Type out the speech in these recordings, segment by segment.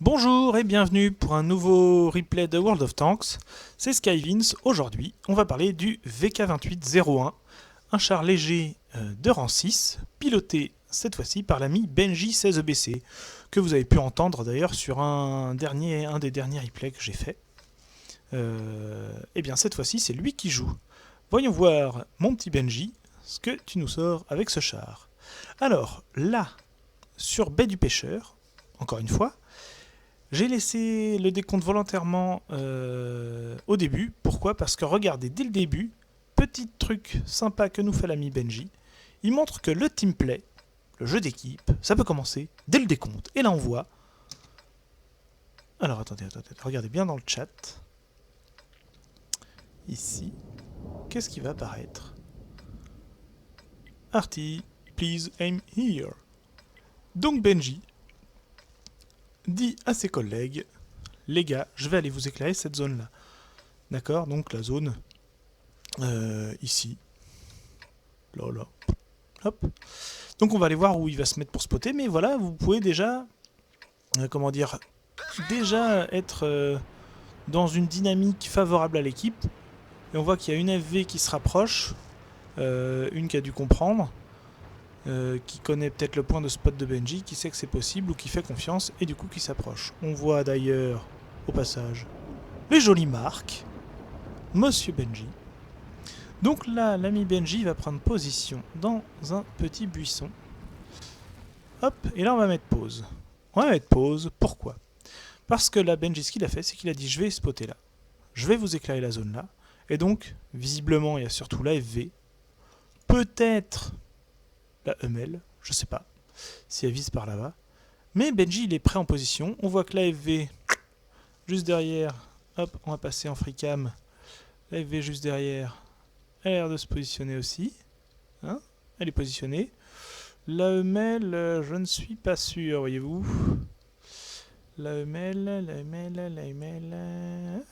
Bonjour et bienvenue pour un nouveau replay de World of Tanks, c'est Skyvince. Aujourd'hui on va parler du VK2801, un char léger de rang 6, piloté cette fois-ci par l'ami Benji 16EBC, que vous avez pu entendre d'ailleurs sur un des derniers replays que j'ai fait. Et bien cette fois-ci c'est lui qui joue. Voyons voir mon petit Benji, ce que tu nous sors avec ce char. Alors là, sur Baie du Pêcheur, encore une fois, j'ai laissé le décompte volontairement au début. Pourquoi? Parce que regardez, dès le début, petit truc sympa que nous fait l'ami Benji, il montre que le teamplay, le jeu d'équipe, ça peut commencer dès le décompte. Et là on voit... Alors attendez, regardez bien dans le chat. Ici, qu'est-ce qui va apparaître? Arty, please aim here. Donc Benji dit à ses collègues, les gars, je vais aller vous éclairer cette zone-là. D'accord? Donc la zone ici. Là. Hop. Donc on va aller voir où il va se mettre pour spotter, mais voilà, vous pouvez déjà, déjà être dans une dynamique favorable à l'équipe. Et on voit qu'il y a une FV qui se rapproche, une qui a dû comprendre, qui connaît peut-être le point de spot de Benji, qui sait que c'est possible ou qui fait confiance et du coup qui s'approche. On voit d'ailleurs, au passage, les jolies marques, Monsieur Benji. Donc là, l'ami Benji va prendre position dans un petit buisson. Hop, et là on va mettre pause. On va mettre pause, pourquoi? Parce que là, Benji, ce qu'il a fait, c'est qu'il a dit je vais spotter là. Je vais vous éclairer la zone là. Et donc, visiblement, il y a surtout la FV. Peut-être la Hummel, je sais pas si elle vise par là-bas. Mais Benji, il est prêt en position. On voit que la FV, juste derrière, hop, on va passer en freecam. La FV juste derrière, elle a l'air de se positionner aussi. Hein, elle est positionnée. La Hummel, je ne suis pas sûr, voyez-vous. La Hummel...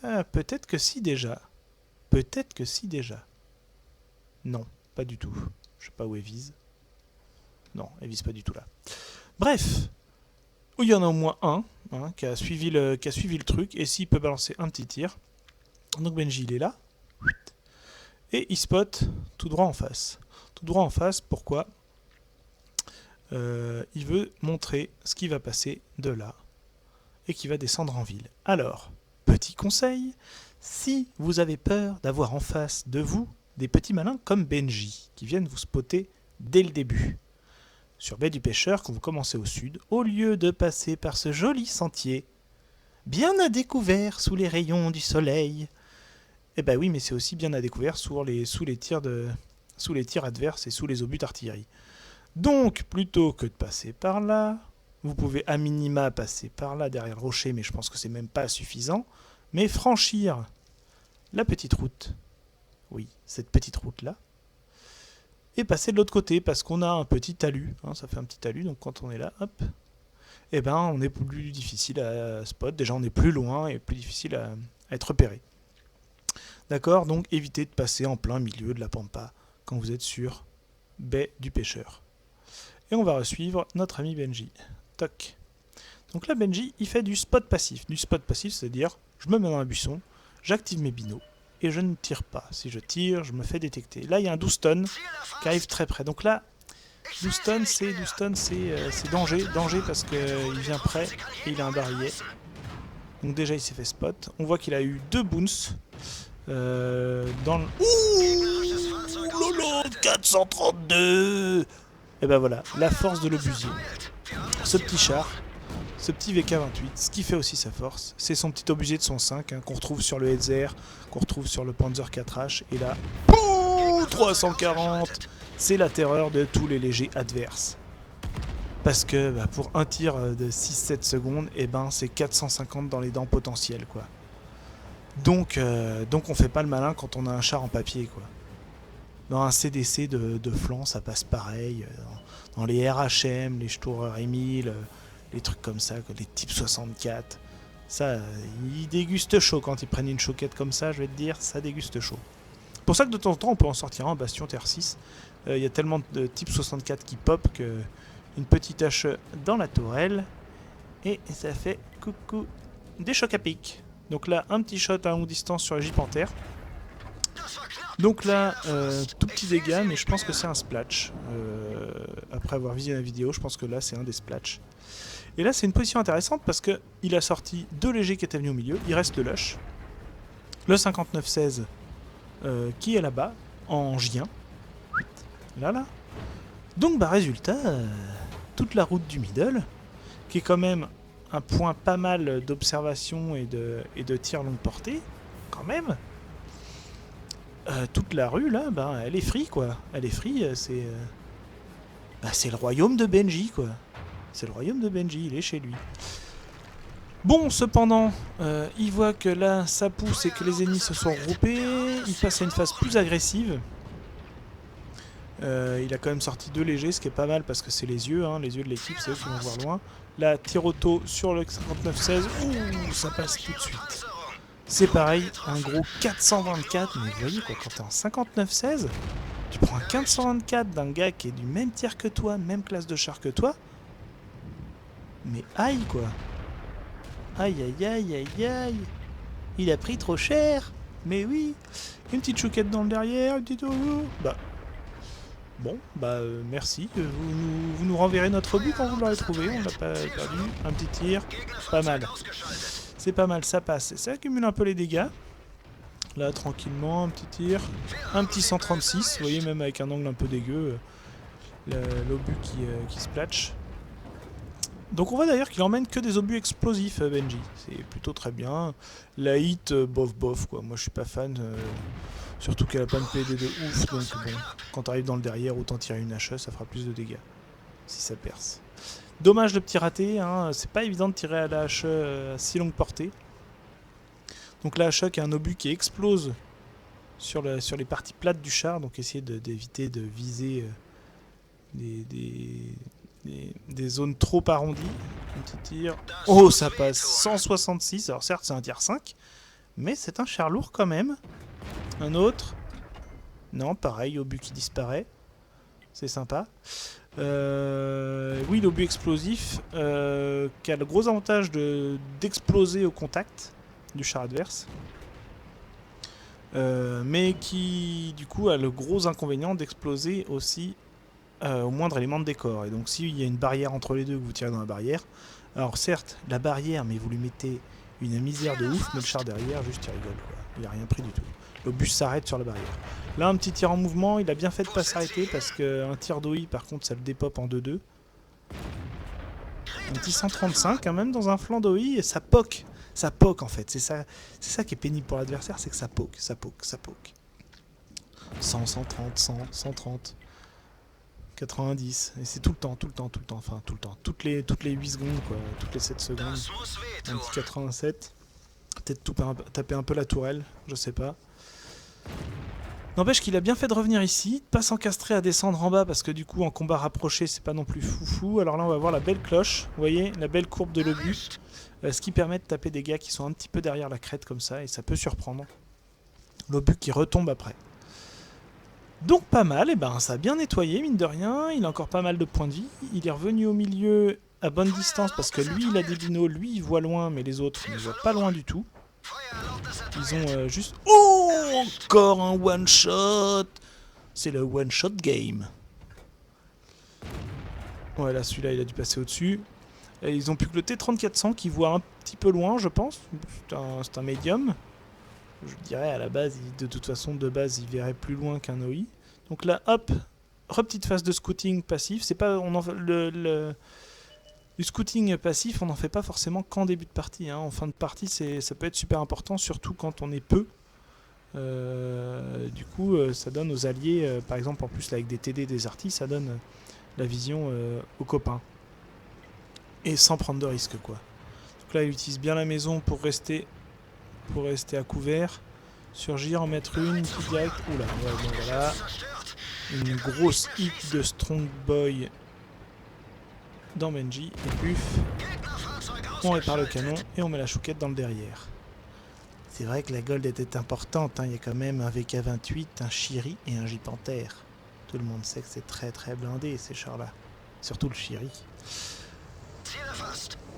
Ah, peut-être que si déjà. Peut-être que si déjà. Non, pas du tout. Je sais pas où elle vise. Non, elle vise pas du tout là. Bref, il y en a au moins un qui a suivi le truc, et s'il peut balancer un petit tir. Donc Benji il est là. Et il spot tout droit en face. Tout droit en face, pourquoi? Il veut montrer ce qui va passer de là et qui va descendre en ville. Alors, petit conseil, si vous avez peur d'avoir en face de vous des petits malins comme Benji, qui viennent vous spotter dès le début, sur Baie du Pêcheur, quand vous commencez au sud, au lieu de passer par ce joli sentier, bien à découvert sous les rayons du soleil, eh ben oui, mais c'est aussi bien à découvert sous les tirs adverses et sous les obus d'artillerie. Donc, plutôt que de passer par là, vous pouvez à minima passer par là, derrière le rocher, mais je pense que c'est même pas suffisant, mais franchir la petite route, oui, cette petite route-là, et passer de l'autre côté, parce qu'on a un petit talus, ça fait un petit talus, donc quand on est là, hop, eh ben on est plus difficile à spot, déjà on est plus loin et plus difficile à être repéré. D'accord, donc évitez de passer en plein milieu de la pampa quand vous êtes sur Baie du Pêcheur. Et on va suivre notre ami Benji. Toc. Donc là Benji, il fait du spot passif. Du spot passif, c'est-à-dire, je me mets dans un buisson, j'active mes binots, et je ne tire pas. Si je tire, je me fais détecter. Là, il y a un 12 tonnes qui arrive très près. Donc là, 12 tonnes, c'est danger. Danger parce qu'il vient près et il a un barillet. Donc déjà, il s'est fait spot. On voit qu'il a eu 2 bounce dans le... Ouh lolo, 432. Et ben voilà, la force de l'obusier. Ce petit char, ce petit VK28, ce qui fait aussi sa force, c'est son petit obusier de son 5 qu'on retrouve sur le Hetzer, qu'on retrouve sur le Panzer 4H, et là, boum, 340, c'est la terreur de tous les légers adverses. Parce que pour un tir de 6-7 secondes, et ben c'est 450 dans les dents potentielles, quoi. Donc on fait pas le malin quand on a un char en papier, quoi. Dans un CDC de flanc, ça passe pareil. Dans les RHM, les Stourer 1000, les trucs comme ça, les types 64. Ça, ils dégustent chaud quand ils prennent une choquette comme ça, je vais te dire, ça déguste chaud. C'est pour ça que de temps en temps, on peut en sortir un Bastion TR6. Il y a tellement de type 64 qui pop que une petite hache dans la tourelle et ça fait coucou. Des chocs à pic. Donc là, un petit shot à longue distance sur la J-Panthère. Donc là, tout petit dégât, mais je pense que c'est un splatch. Après avoir visionné la vidéo, je pense que là, c'est un des splatchs. Et là, c'est une position intéressante parce qu'il a sorti 2 légers qui étaient venus au milieu. Il reste le Lush. Le 59-16 qui est là-bas, en J1. Là. Donc, bah, résultat, toute la route du middle, qui est quand même un point pas mal d'observation et de tir longue portée, quand même. Toute la rue, là, bah, elle est free, quoi. Elle est free, c'est le royaume de Benji, quoi. C'est le royaume de Benji, il est chez lui. Bon, cependant, il voit que là, ça pousse et que les ennemis se sont regroupés. Il passe à une phase plus agressive. Il a quand même sorti 2 légers, ce qui est pas mal parce que c'est les yeux de l'équipe, c'est eux qui vont voir loin. Là, tir auto sur le 59-16. Ouh, ça passe tout de suite. C'est pareil, un gros 424. Mais vous voyez quoi, quand t'es en 59-16, tu prends un 424 d'un gars qui est du même tir que toi, même classe de char que toi. Mais aïe quoi. Aïe aïe aïe aïe aïe. Il a pris trop cher. Mais oui. Une petite chouquette dans le derrière, une petite... Bah. Bon, bah merci. Vous nous renverrez notre but quand vous l'aurez trouvé. On l'a pas perdu. Un petit tir. Pas mal. C'est pas mal, ça passe. Ça accumule un peu les dégâts. Là, tranquillement, un petit tir. Un petit 136. Vous voyez, même avec un angle un peu dégueu. L'obus qui splatch. Donc on voit d'ailleurs qu'il emmène que des obus explosifs, Benji. C'est plutôt très bien. La hit, bof quoi. Moi je suis pas fan. Surtout qu'elle a pas une PD de ouf. Donc bon, quand t'arrives dans le derrière, autant tirer une HE, ça fera plus de dégâts. Si ça perce. Dommage le petit raté. C'est pas évident de tirer à la HE à si longue portée. Donc la HE qui est un obus qui explose sur les parties plates du char. Donc essayez d'éviter de viser des zones trop arrondies. Un petit tir. Oh, ça passe 166. Alors certes, c'est un tir 5, mais c'est un char lourd quand même. Un autre. Non, pareil, obus qui disparaît. C'est sympa. Oui, l'obus explosif qui a le gros avantage d'exploser au contact du char adverse. Mais qui, du coup, a le gros inconvénient d'exploser aussi au moindre élément de décor. Et donc s'il y a une barrière entre les deux, que vous tirez dans la barrière, alors certes, la barrière, mais vous lui mettez une misère de ouf, mais le char derrière, juste il rigole, quoi. Il a rien pris du tout. L'obus s'arrête sur la barrière. Là, un petit tir en mouvement, il a bien fait de pas s'arrêter, parce qu'un tir d'OI, par contre, ça le dépop en 2-2. Un petit 135, quand même, dans un flanc d'OI, et ça poke. Ça poke, en fait. C'est ça qui est pénible pour l'adversaire, c'est que ça poke, ça poke, ça poke. 100, 130, 100, 130... 90, et c'est tout le temps, enfin tout le temps, toutes les 8 secondes quoi, toutes les 7 secondes, un petit 87, peut-être taper un peu la tourelle, je sais pas. N'empêche qu'il a bien fait de revenir ici, pas s'encastrer à descendre en bas parce que du coup en combat rapproché c'est pas non plus foufou. Alors là on va voir la belle cloche, vous voyez, la belle courbe de l'obus, ce qui permet de taper des gars qui sont un petit peu derrière la crête comme ça et ça peut surprendre. L'obus qui retombe après. Donc pas mal, et ben ça a bien nettoyé mine de rien, il a encore pas mal de points de vie, il est revenu au milieu à bonne distance parce que lui il a des binos, lui il voit loin mais les autres ne voient pas loin du tout. Ils ont juste... Oh, encore un one shot. C'est le one shot game. Ouais là celui-là il a dû passer au dessus. Ils ont plus que le T3400 qui voit un petit peu loin je pense, c'est un médium. Je dirais à la base, de toute façon, de base, il verrait plus loin qu'un OI. Donc là, hop, petite phase de scouting passif. C'est pas, le scouting passif, on n'en fait pas forcément qu'en début de partie. En fin de partie, ça peut être super important, surtout quand on est peu. Du coup, ça donne aux alliés, par exemple, en plus là, avec des TD, des artis, ça donne la vision aux copains. Et sans prendre de risques, quoi. Donc là, il utilise bien la maison pour rester à couvert, surgir, en mettre une petite direct. Oula, ouais, bon voilà. Une grosse hit de Strong Boy dans Benji. Et puf, on répare le canon et on met la chouquette dans le derrière. C'est vrai que la gold était importante, il y a quand même un VK28, un Shiri et un J-Panthère. Tout le monde sait que c'est très très blindé ces chars-là. Surtout le Shiri.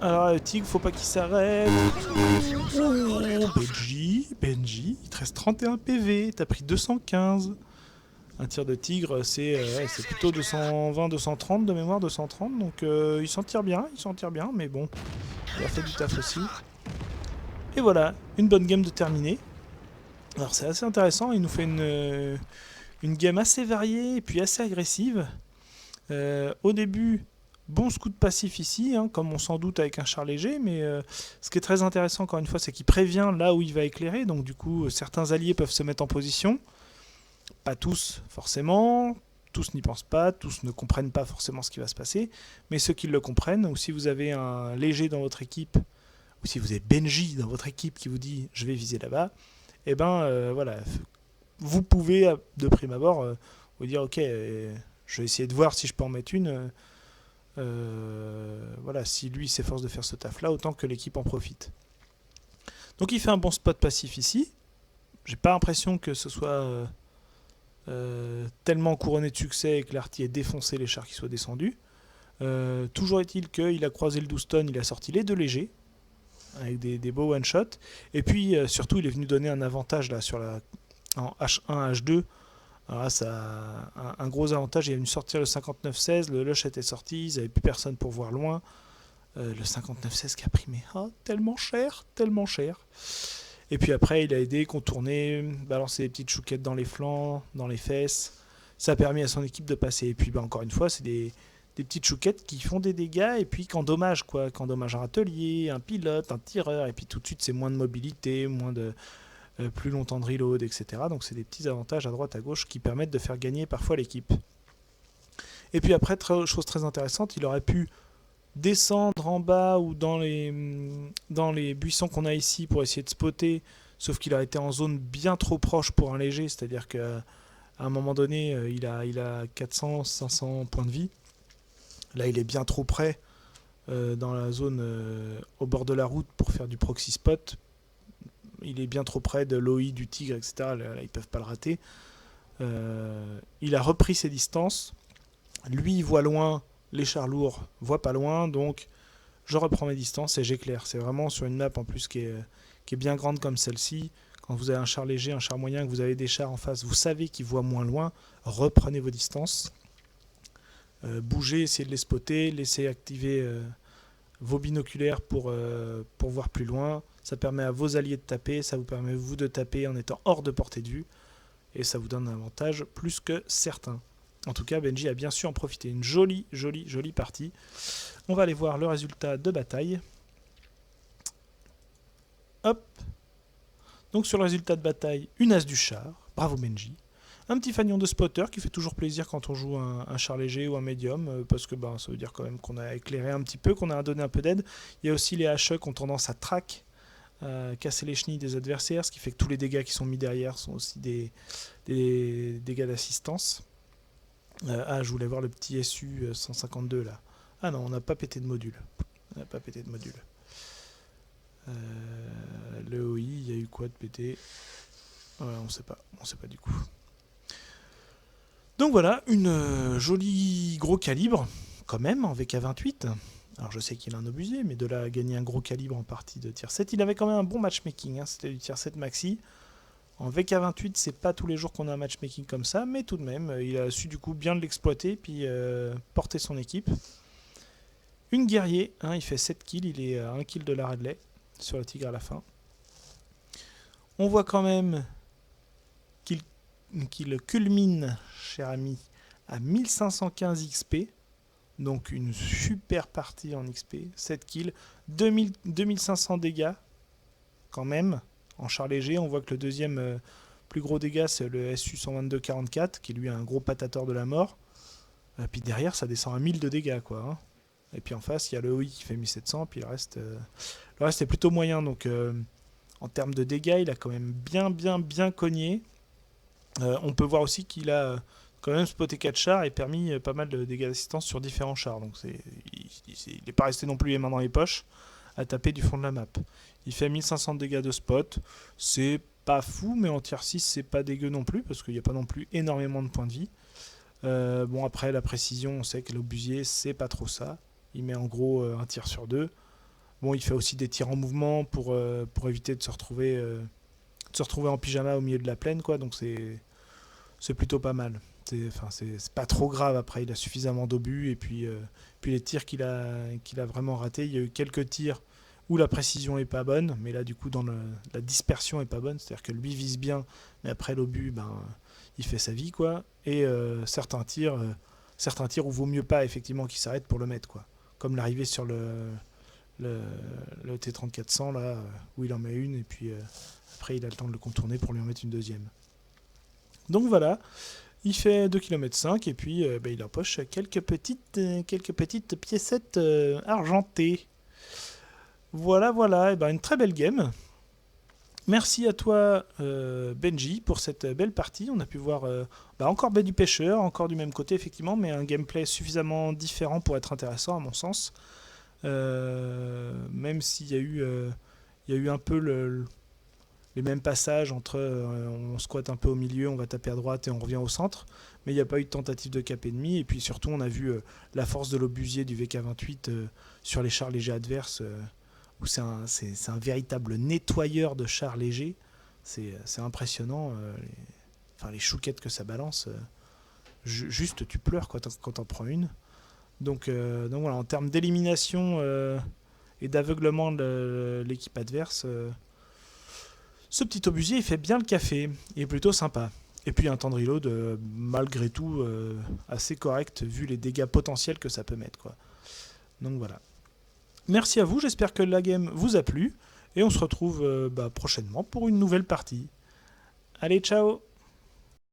Alors le tigre, faut pas qu'il s'arrête. Oh, Benji, il te reste 31 PV, t'as pris 215. Un tir de tigre, c'est plutôt 220, 230 de mémoire, 230. Donc il s'en tire bien, mais bon, il a fait du taf aussi. Et voilà, une bonne game de terminée. Alors c'est assez intéressant, il nous fait une game assez variée et puis assez agressive. Au début, bon scout passif ici, hein, comme on s'en doute avec un char léger, mais ce qui est très intéressant encore une fois, c'est qu'il prévient là où il va éclairer, donc du coup certains alliés peuvent se mettre en position. Pas tous forcément, tous n'y pensent pas, tous ne comprennent pas forcément ce qui va se passer, mais ceux qui le comprennent, ou si vous avez un léger dans votre équipe, ou si vous avez Benji dans votre équipe qui vous dit je vais viser là-bas, et ben voilà, vous pouvez de prime abord vous dire ok, je vais essayer de voir si je peux en mettre une. Voilà, si lui s'efforce de faire ce taf là, autant que l'équipe en profite. Donc il fait un bon spot passif ici. J'ai pas l'impression que ce soit tellement couronné de succès et que l'arty ait défoncé les chars qui soient descendus. Toujours est-il qu'il a croisé le 12 tonnes, il a sorti les deux légers avec des beaux one shot, et puis surtout il est venu donner un avantage là sur en H1 H2. Alors là, ça a un gros avantage, il est venu sortir le 59-16, le Lush était sorti, ils n'avaient plus personne pour voir loin. Le 59-16 qui a primé, tellement cher, tellement cher. Et puis après, il a aidé, contourné, balancé des petites chouquettes dans les flancs, dans les fesses. Ça a permis à son équipe de passer. Et puis encore une fois, c'est des petites chouquettes qui font des dégâts et puis qui endommagent, quoi. Qui endommagent un atelier, un pilote, un tireur. Et puis tout de suite, c'est moins de mobilité, plus longtemps de reload, etc. Donc c'est des petits avantages à droite à gauche qui permettent de faire gagner parfois l'équipe. Et puis après, chose très intéressante, il aurait pu descendre en bas ou dans les buissons qu'on a ici pour essayer de spotter, sauf qu'il a été en zone bien trop proche pour un léger, c'est-à-dire qu'à un moment donné, il a 400-500 points de vie. Là, il est bien trop près dans la zone au bord de la route pour faire du proxy spot. Il est bien trop près de l'OI du tigre, etc. Là, ils peuvent pas le rater. Il a repris ses distances. Lui, il voit loin, les chars lourds voient pas loin, donc je reprends mes distances et j'éclaire. C'est vraiment sur une map en plus qui est bien grande comme celle-ci. Quand vous avez un char léger, un char moyen, que vous avez des chars en face, vous savez qu'ils voient moins loin, reprenez vos distances. Bougez, essayez de les spotter, laissez activer vos binoculaires pour voir plus loin. Ça permet à vos alliés de taper, ça vous permet vous de taper en étant hors de portée de vue, et ça vous donne un avantage plus que certain. En tout cas, Benji a bien su en profiter. Une jolie partie. On va aller voir le résultat de bataille. Hop. Donc sur le résultat de bataille, une as du char. Bravo Benji. Un petit fanion de spotter qui fait toujours plaisir quand on joue un char léger ou un médium, parce que ça veut dire quand même qu'on a éclairé un petit peu, qu'on a donné un peu d'aide. Il y a aussi les HE qui ont tendance à track, casser les chenilles des adversaires, ce qui fait que tous les dégâts qui sont mis derrière sont aussi des dégâts d'assistance. Je voulais voir le petit SU 152 là. Ah non, on n'a pas pété de module. Le OI, il y a eu quoi de pété? On sait pas du coup. Donc voilà, une jolie gros calibre, quand même, en VK28. Alors je sais qu'il a un obusier, mais de là à gagner un gros calibre en partie de tier 7, il avait quand même un bon matchmaking, hein, c'était du tier 7 maxi. En VK28, c'est pas tous les jours qu'on a un matchmaking comme ça, mais tout de même, il a su du coup bien l'exploiter, puis porter son équipe. Une guerrier, il fait 7 kills, il est à 1 kill de la Radley sur le tigre à la fin. On voit quand même qu'il culmine, cher ami, à 1515 XP. Donc une super partie en XP, 7 kills, 2500 dégâts quand même. En char léger, on voit que le deuxième plus gros dégât, c'est le SU 122-44, qui lui a un gros patateur de la mort. Et puis derrière, ça descend à 1000 de dégâts, quoi. Hein. Et puis en face, il y a le OI qui fait 1700, puis le reste est plutôt moyen. Donc en termes de dégâts, il a quand même bien cogné. On peut voir aussi qu'il a quand même spoté 4 chars et permis pas mal de dégâts d'assistance sur différents chars. Donc il n'est pas resté non plus les mains dans les poches à taper du fond de la map. Il fait 1500 dégâts de spot, c'est pas fou, mais en tier 6 c'est pas dégueu non plus, parce qu'il n'y a pas non plus énormément de points de vie. Bon après la précision, on sait que l'obusier c'est pas trop ça, il met en gros un tir sur deux. Bon, il fait aussi des tirs en mouvement pour éviter de se retrouver en pyjama au milieu de la plaine, quoi. Donc c'est plutôt pas mal. C'est pas trop grave après, il a suffisamment d'obus. Et puis les tirs qu'il a vraiment ratés, il y a eu quelques tirs où la précision est pas bonne, mais là du coup la dispersion est pas bonne, c'est-à-dire que lui vise bien, mais après l'obus, il fait sa vie, quoi. Et certains tirs où vaut mieux pas effectivement qu'il s'arrête pour le mettre, quoi. Comme l'arrivée sur le, le T3400 là, où il en met une et puis après il a le temps de le contourner pour lui en mettre une deuxième. Donc voilà, il fait 2,5 km et puis il empoche quelques petites piécettes argentées. Voilà, et une très belle game. Merci à toi Benji pour cette belle partie. On a pu voir encore Baie du Pêcheur, encore du même côté effectivement, mais un gameplay suffisamment différent pour être intéressant à mon sens. Même s'il y a eu un peu les mêmes passages entre on squatte un peu au milieu, on va taper à droite et on revient au centre, mais il n'y a pas eu de tentative de cap ennemi. Et puis surtout on a vu la force de l'obusier du VK28 sur les chars légers adverses, où c'est un véritable nettoyeur de chars légers. C'est impressionnant, les chouquettes que ça balance. Juste tu pleures quand t'en prends une. Donc voilà, en termes d'élimination et d'aveuglement de l'équipe adverse, ce petit obusier il fait bien le café, il est plutôt sympa. Et puis un temps de reload malgré tout assez correct vu les dégâts potentiels que ça peut mettre, quoi. Donc voilà. Merci à vous, j'espère que la game vous a plu et on se retrouve prochainement pour une nouvelle partie. Allez, ciao!